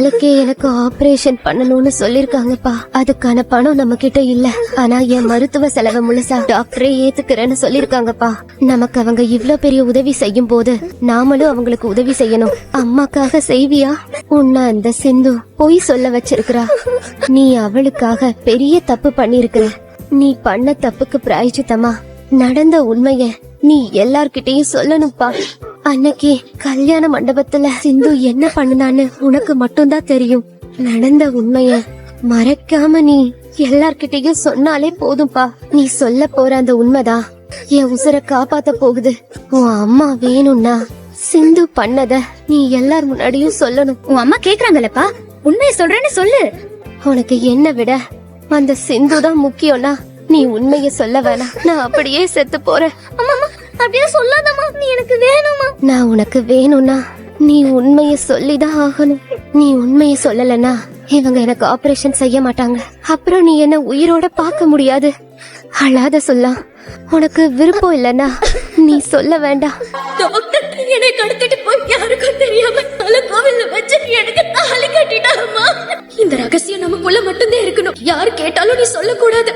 நாளைக்கே எனக்கு ஆபரேஷன் பண்ணணும்னு சொல்லிருக்காங்கப்பா. அதுக்கான பணம் நம்ம கிட்ட இல்ல. ஆனா என் மருத்துவ செலவை முழுசா டாக்டரே ஏத்துக்கிறேன்னு சொல்லிருக்காங்கப்பா. நமக்கு அவங்க இவ்ளோ பெரிய உதவி செய்யும் போது நாமளும் அவங்களுக்கு உதவி செய்யணும். அம்மாக்காக செய்வியா? உன்ன அந்த சிந்து பொய் சொல்ல வச்சிருக்கிறா. நீ அவளுக்காக பெரிய தப்பு பண்ணிருக்கிற. நீ பண்ண தப்புக்கு பிராயச்சித்தமா நடந்த உண்மைய நீ எல்லார்கிட்டயும் சொல்லணும்ப்பா. அன்னைக்கு கல்யாண மண்டபத்துல சிந்து என்ன பண்ணுனான்னு உனக்கு மட்டும்தான் தெரியும். நடந்த உண்மைய மறைக்காம நீ எல்லார்கிட்டயும் சொன்னாலே போதும்பா. நீ சொல்ல போற அந்த உண்மைதான் என் உசுர காப்பாத்த போகுது. உன் அம்மா வேணும்னா சிந்து பண்ணத நீ எல்லார் முன்னாடியும் சொல்லணும். உன் அம்மா கேக்குறாங்கல்லப்பா, உண்மையை சொல்றேன்னு சொல்லு. உனக்கு என்ன விட அந்த சிந்து தான் முக்கியம்னா நீ உண்மைய சொல்ல வேணாம். நான் அப்படியே செத்து போறேன். அம்மா அப்படியே சொல்லாதம்மா, நீ எனக்கு வேணுமா? நான் உனக்கு வேணும்னா நீ உண்மைய சொல்லிதான் ஆகணும். நீ உண்மைய சொல்லலன்னா இவங்க எனக்கு ஆபரேஷன் செய்ய மாட்டாங்க. அப்புறம் நீ என்ன உயிரோட பார்க்க முடியாது. அழாத சொல்லலாம். உனக்கு விருப்பம் இல்லன்னா நீ சொல்ல வேண்டாம். டாக்டர் என்னை கடத்திட்டு போய் யாருக்கும் தெரியாம கோவில்ல வச்சு எனக்கு தாலி கட்டிட்டாமா. இந்த ரகசியம் நமக்குள்ள மட்டும்தான் இருக்கணும். யாரு கேட்டாலும் நீ சொல்லக்கூடாது.